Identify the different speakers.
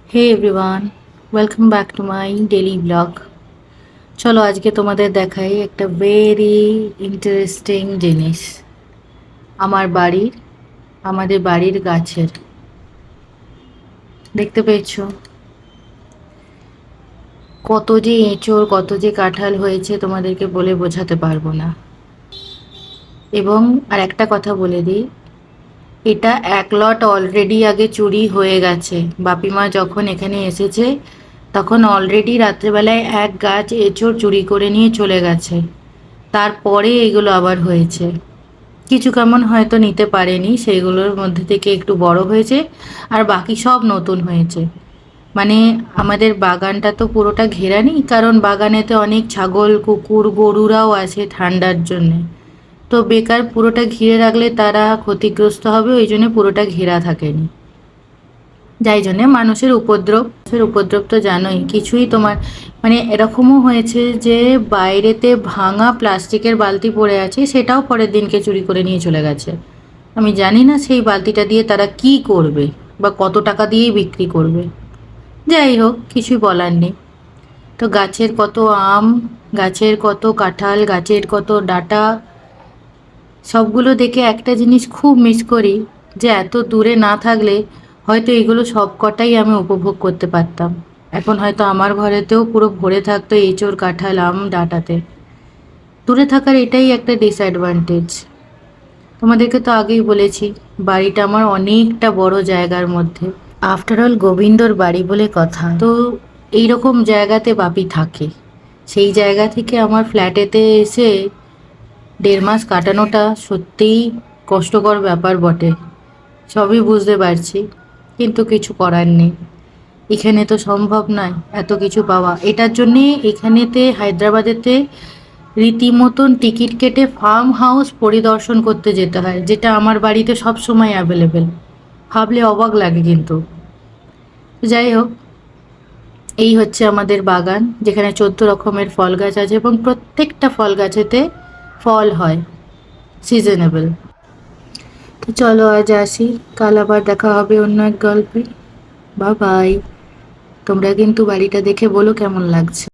Speaker 1: Hey everyone, welcome back to my daily vlog. চলো আজকে তোমাদের দেখাই একটা ভেরি ইন্টারেস্টিং জিনিস। আমার বাড়ির আমাদের বাড়ির গাছের দেখতে পেয়েছো কত যে এঁচড় কত যে কাঁঠাল হয়েছে তোমাদেরকে বলে বোঝাতে পারবো না। এবং আর একটা কথা বলে দিই, এটা এক লট অলরেডি আগে চুরি হয়ে গেছে। বাপিমা যখন এখানে এসেছে তখন অলরেডি রাত্রেবেলায় এক গাছ এঁচড় চুরি করে নিয়ে চলে গেছে। তারপরে এগুলো আবার হয়েছে। কিছু কেমন হয়তো নিতে পারেনি, সেগুলোর মধ্যে থেকে একটু বড় হয়েছে আর বাকি সব নতুন হয়েছে। মানে আমাদের বাগানটা তো পুরোটা ঘেরা নেই, কারণ বাগানেতে অনেক ছাগল কুকুর গরুরাও আছে ঠান্ডার জন্যে। তো বেকার পুরোটা ঘিরে রাখলে তারা ক্ষতিগ্রস্ত হবে, ওই জন্য পুরোটা ঘেরা থাকেনি। যাই জন্যে মানুষের উপদ্রব তো জানোই। কিছুই তোমার মানে এরকমও হয়েছে যে বাইরেতে ভাঙা প্লাস্টিকের বালতি পড়ে আছে, সেটাও পরের দিনকে চুরি করে নিয়ে চলে গেছে। আমি জানি না সেই বালতিটা দিয়ে তারা কি করবে বা কত টাকা দিয়েই বিক্রি করবে। যাই হোক, কিছুই বলার নেই। তো গাছের কত আম, গাছের কত কাঁঠাল, গাছের কত ডাঁটা, সবগুলো দেখে একটা জিনিস খুব মিস করি, যে এত দূরে না থাকলে হয়তো এগুলো সব কটাই আমি উপভোগ করতে পারতাম। এখন হয়তো আমার ঘরেতেও পুরো ভরে থাকতো এঁচোড় কাঁঠাল আম ডাঁটাতে। দূরে থাকার এটাই একটা ডিসঅ্যাডভান্টেজ। তোমাদেরকে তো আগেই বলেছি, বাড়িটা আমার অনেকটা বড় জায়গার মধ্যে। আফটার অল গোবিন্দর বাড়ি বলে কথা, তো এইরকম জায়গাতে বাপি থাকে। সেই জায়গা থেকে আমার ফ্ল্যাটেতে এসে 1.5 মাস কাটানোটা সত্যিই কষ্টকর ব্যাপার বটে। সবই বুঝতে পারছি, কিন্তু কিছু করার নেই। এখানে তো সম্ভব নয় এত কিছু পাওয়া। এটার জন্যে এখানেতে হায়দ্রাবাদেতে রীতিমতন টিকিট কেটে ফার্ম হাউস পরিদর্শন করতে যেতে হয়, যেটা আমার বাড়িতে সব সময় অ্যাভেলেবেল। ভাবলে অবাক লাগে কিন্তু। যাই হোক, এই হচ্ছে আমাদের বাগান, যেখানে 14 রকমের ফল গাছ আছে এবং প্রত্যেকটা ফল গাছেতে ফল হয় সিজনেবল। তো চলো আজ আসি, কাল আবার দেখা হবে অন্য এক গল্পে। Bye bye. তোমরা কিন্তু বাড়িটা দেখে বলো কেমন লাগছে।